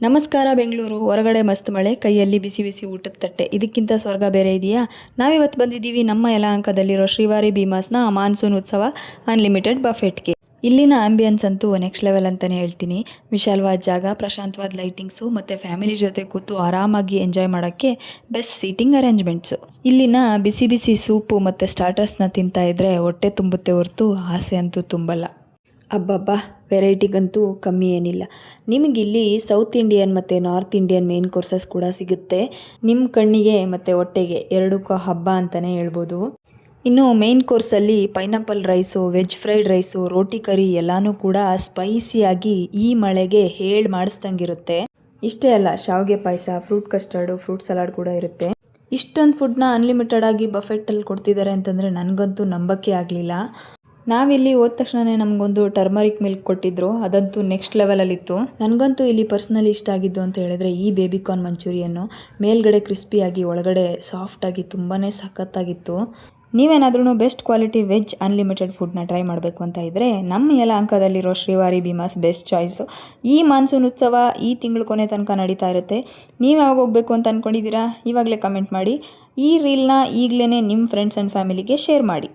ನಮಸ್ಕಾರ ಬೆಂಗಳೂರು. ಹೊರಗಡೆ ಮಸ್ತ್ ಮಳೆ, ಕೈಯಲ್ಲಿ ಬಿಸಿ ಬಿಸಿ ಊಟದ ತಟ್ಟೆ. ಇದಕ್ಕಿಂತ ಸ್ವರ್ಗ ಬೇರೆ ಇದೆಯಾ? ನಾವಿವತ್ತು ಬಂದಿದ್ದೀವಿ ನಮ್ಮ ಯಲಹಂಕದಲ್ಲಿರೋ ಶ್ರೀವಾರಿ ಭೀಮಾಸ್ನ ಮಾನ್ಸೂನ್ ಉತ್ಸವ ಅನ್ಲಿಮಿಟೆಡ್ ಬಫೆಟ್ಗೆ. ಇಲ್ಲಿನ ಆಂಬಿಯನ್ಸ್ ಅಂತೂ ನೆಕ್ಸ್ಟ್ ಲೆವೆಲ್ ಅಂತಲೇ ಹೇಳ್ತೀನಿ. ವಿಶಾಲವಾದ ಜಾಗ, ಪ್ರಶಾಂತವಾದ ಲೈಟಿಂಗ್ಸು ಮತ್ತು ಫ್ಯಾಮಿಲಿ ಜೊತೆ ಕೂತು ಆರಾಮಾಗಿ ಎಂಜಾಯ್ ಮಾಡೋಕ್ಕೆ ಬೆಸ್ಟ್ ಸೀಟಿಂಗ್ ಅರೇಂಜ್ಮೆಂಟ್ಸು. ಇಲ್ಲಿನ ಬಿಸಿ ಬಿಸಿ ಸೂಪು ಮತ್ತು ಸ್ಟಾರ್ಟರ್ಸ್ನ ತಿಂತಾ ಇದ್ದರೆ ಹೊಟ್ಟೆ ತುಂಬುತ್ತೆ ಹೊರತು ಆಸೆ ಅಂತೂ ತುಂಬಲ್ಲ. ಅಬ್ಬಬ್ಬಾ, ವೆರೈಟಿಗಂತೂ ಕಮ್ಮಿ ಏನಿಲ್ಲ. ನಿಮಗಿಲ್ಲಿ ಸೌತ್ ಇಂಡಿಯನ್ ಮತ್ತು ನಾರ್ತ್ ಇಂಡಿಯನ್ ಮೇನ್ ಕೋರ್ಸಸ್ ಕೂಡ ಸಿಗುತ್ತೆ. ನಿಮ್ಮ ಕಣ್ಣಿಗೆ ಮತ್ತು ಹೊಟ್ಟೆಗೆ ಎರಡಕ್ಕೂ ಹಬ್ಬ ಅಂತಲೇ ಹೇಳ್ಬೋದು. ಇನ್ನು ಮೇನ್ ಕೋರ್ಸಲ್ಲಿ pineapple rice, veg fried rice, roti curry ಎಲ್ಲನೂ ಕೂಡ ಸ್ಪೈಸಿಯಾಗಿ ಈ ಮಳೆಗೆ ಹೇಳಿ ಮಾಡಿಸ್ದಂಗಿರುತ್ತೆ. ಇಷ್ಟೇ ಅಲ್ಲ, ಶಾವಿಗೆ ಪಾಯಸ, ಫ್ರೂಟ್ ಕಸ್ಟರ್ಡು, ಫ್ರೂಟ್ ಸಲಾಡ್ ಕೂಡ ಇರುತ್ತೆ. ಇಷ್ಟೊಂದು ಫುಡ್ನ ಅನ್ಲಿಮಿಟೆಡ್ ಆಗಿ ಬಫೆಟ್ಟಲ್ಲಿ ಕೊಡ್ತಿದ್ದಾರೆ ಅಂತಂದರೆ ನನಗಂತೂ ನಂಬಕ್ಕೆ ಆಗಲಿಲ್ಲ. ನಾವಿಲ್ಲಿ ಹೋದ ತಕ್ಷಣವೇ ನಮಗೊಂದು ಟರ್ಮರಿಕ್ ಮಿಲ್ಕ್ ಕೊಟ್ಟಿದ್ರು, ಅದಂತೂ ನೆಕ್ಸ್ಟ್ ಲೆವೆಲಲ್ಲಿತ್ತು. ನನಗಂತೂ ಇಲ್ಲಿ ಪರ್ಸ್ನಲಿ ಇಷ್ಟ ಆಗಿದ್ದು ಅಂತ ಹೇಳಿದ್ರೆ ಈ ಬೇಬಿಕಾರ್ನ್ ಮಂಚೂರಿಯನ್ನು. ಮೇಲ್ಗಡೆ ಕ್ರಿಸ್ಪಿಯಾಗಿ, ಒಳಗಡೆ ಸಾಫ್ಟಾಗಿ ತುಂಬಾ ಸಖತ್ತಾಗಿತ್ತು. ನೀವೇನಾದ್ರೂ ಬೆಸ್ಟ್ ಕ್ವಾಲಿಟಿ ವೆಜ್ ಅನ್ಲಿಮಿಟೆಡ್ ಫುಡ್ನ ಟ್ರೈ ಮಾಡಬೇಕು ಅಂತ ಇದ್ದರೆ ನಮ್ಮ ಯಲಹಂಕದಲ್ಲಿರೋ ಶ್ರೀವಾರಿ ಭೀಮಾಸ್ ಬೆಸ್ಟ್ ಚಾಯ್ಸು. ಈ ಮಾನ್ಸೂನ್ ಉತ್ಸವ ಈ ತಿಂಗಳು ಕೊನೆ ತನಕ ನಡೀತಾ ಇರುತ್ತೆ. ನೀವು ಯಾವಾಗ ಹೋಗಬೇಕು ಅಂತ ಅಂದ್ಕೊಂಡಿದ್ದೀರಾ? ಇವಾಗಲೇ ಕಮೆಂಟ್ ಮಾಡಿ. ಈ ರೀಲ್ನ ಈಗಲೇ ನಿಮ್ಮ ಫ್ರೆಂಡ್ಸ್ ಆ್ಯಂಡ್ ಫ್ಯಾಮಿಲಿಗೆ ಶೇರ್ ಮಾಡಿ.